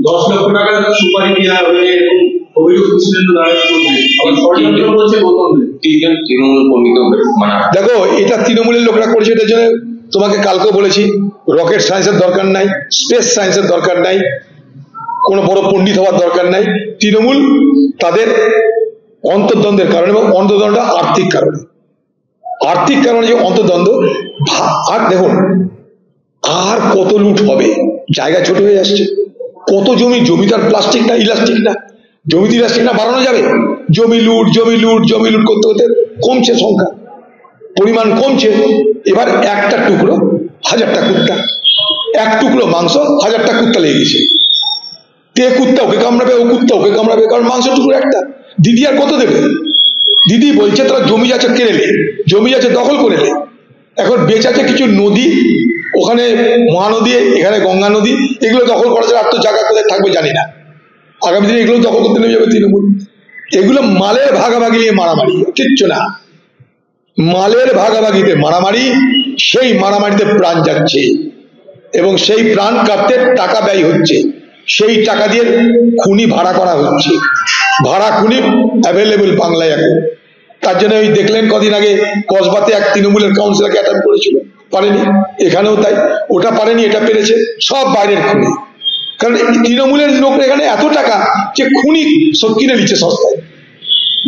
10 লক্ষ টাকা সুপারি দেওয়া হলে এরকম অভিযোগ ছিলেন নারায়ণ ষড়যন্ত্র বলছে তৃণমূল কর্মীকে মানে দেখো এটা তৃণমূলের লোকরা করেছে। এটার জন্য তোমাকে কালকেও বলেছি, রকেট সায়েন্সের দরকার নাই, স্পেস সায়েন্সের দরকার নাই, কোনো বড় পণ্ডিত হওয়ার দরকার নাই। তৃণমূল তাদের অন্তর্দ্বন্দ্বের কারণে, এবং অন্তর্দ্বন্দ্বটা আর্থিক কারণে, আর্থিক কারণে যে অন্তর্দ্বন্দ্ব। আর দেখুন আর কত লুট হবে, জায়গা ছোট হয়ে আসছে, কত জমিদার প্লাস্টিক না ইলাস্টিক না, জমিতে ইলাস্টিক না বাড়ানো যাবে, জমি লুট করতে করতে কমছে সংখ্যা, পরিমাণ কমছে। এবার একটা টুকরো 1000টা কুত্তা, এক টুকরো মাংস 1000টা কুত্তা লেগে গেছে। তে কুত্তা ওকে কামড়াবে, ও কুত্তা ওকে কামড়াবে, কারণ মাংস টুকরো একটা। দিদি আর কত দেবে? দিদি বলছে তারা জমি যাচ্ছে কেড়ে, জমি যাচ্ছে দখল করে নে। এখন বেচাচ্ছে কিছু নদী, ওখানে মহানদী, এখানে গঙ্গা নদী, এগুলো দখল করা যায়। আর তো জায়গা কোথায় থাকবে জানি না, আগামী দিনে এগুলো দখল করতে নেমে যাবে তৃণমূল। এগুলো মালের ভাগাভাগি নিয়ে মারামারি, কিচ্ছু না। মালের ভাগাভাগিতে মারামারি, সেই মারামারিতে প্রাণ যাচ্ছে, এবং সেই প্রাণ কাটতে টাকা ব্যয় হচ্ছে, সেই টাকা দিয়ে খুনি ভাড়া করা হচ্ছে। ভাড়া খুনি অ্যাভেলেবল বাংলায় এখন। তার জন্য ওই দেখলেন কদিন আগে কসবাতে এক তৃণমূলের কাউন্সিলরকে অ্যাটাক করেছিল, পারেনি। এখানেও তাই, ওটা পারেনি, এটা পেরেছে। সব বাইরের খুনি, কারণ তৃণমূলের লোক এখানে এত টাকা যে খুনি সব কিনে নিচ্ছে সস্তায়।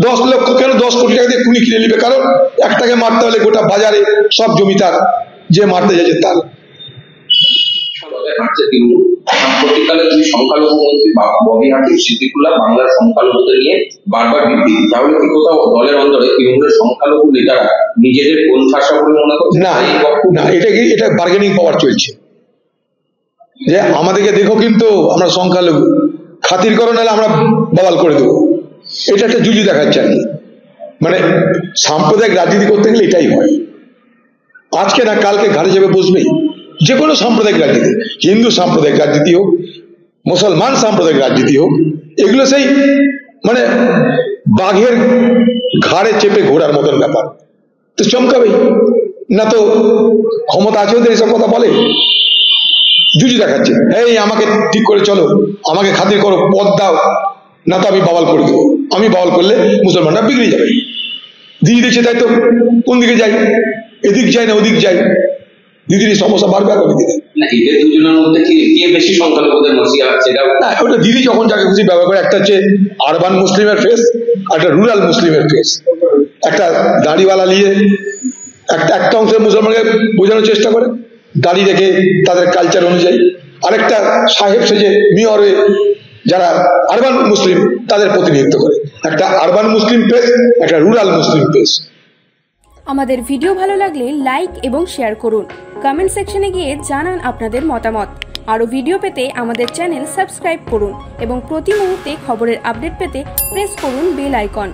10 লক্ষ কেন 10 কোটি টাকা দিয়ে খুনি কিনে নিবে? কারণ একটাকে মারতে হলে গোটা বাজারে সব জমিদার যে মারতে যাচ্ছে তার। সাম্প্রতিককালে দুই সংখ্যালঘু মন্ত্রী ববি হাকিম সিদ্দিকুল্লাহ বাংলার সংখ্যালঘুদের নিয়ে বারবার বিবৃতি, তাহলে কি কোথাও দলের অন্তরে তৃণমূলের সংখ্যালঘু নেতারা নিজেদের কোণঠাসা বলে মনে করছে? না, এটা বার্গেনিং পাওয়ার চলছে, যে আমাদেরকে দেখো কিন্তু আমরা সংখ্যালঘু, খাতির করো নাহলে আমরা বদল করে দেবো। এটা একটা জুজু দেখাচ্ছে আর কি। মানে সাম্প্রদায়িক রাজনীতি করতে গেলে এটাই হয়। আজকে না কালকে ঘাড়ে যাবে বসবেই। যে কোনো সাম্প্রদায়িক রাজনীতি, হিন্দু সাম্প্রদায়িক রাজনীতি হোক, মুসলমান সাম্প্রদায়িক রাজনীতি হোক, এগুলো সেই মানে বাঘের ঘাড়ে চেপে ঘোরার মতন ব্যাপার। তো চমকাবেই না, তো ক্ষমতা আছে ওদের এসব কথা বলে। জুজু দেখাচ্ছে, এই আমাকে ঠিক করে চলো, আমাকে খাতির করো, পদ দাও, না তো আমি বাওয়াল করে দেবো। আমি বাওয়াল করলে মুসলমানরা বিগড়ে যাবে। দিদি দিচ্ছে তাই তো, কোন দিকে যাই, এদিক যাই না ওদিক যাই, দিদির সমস্যা বাড়বে আগামী দিনে। এদের দুজনের মধ্যে কে বেশি সংখ্যালঘুদের মসিয়া? না, ওটা দিদি যখন যাকে খুশি ব্যবহার করে। একটা হচ্ছে আরবান মুসলিমের ফেস, একটা রুরাল মুসলিমের ফেস। একটা দাড়িওয়ালা নিয়ে একটা অংশের মুসলমানকে বোঝানোর চেষ্টা করে, দাড়ি রেখে তাদের কালচার অনুযায়ী। আরেকটা সাহেব সেজে মেয়র হয়ে যারা আরবান মুসলিম তাদের প্রতিনিধিত্ব করে। একটা আরবান মুসলিম ফেস, একটা রুরাল মুসলিম ফেস। আমাদের ভিডিও ভালো লাগলে লাইক এবং শেয়ার করুন। কমেন্ট সেকশনে গিয়ে জানান আপনাদের মতামত। আরও ভিডিও পেতে আমাদের চ্যানেল সাবস্ক্রাইব করুন এবং প্রতি মুহূর্তে খবরের আপডেট পেতে প্রেস করুন বেল আইকন।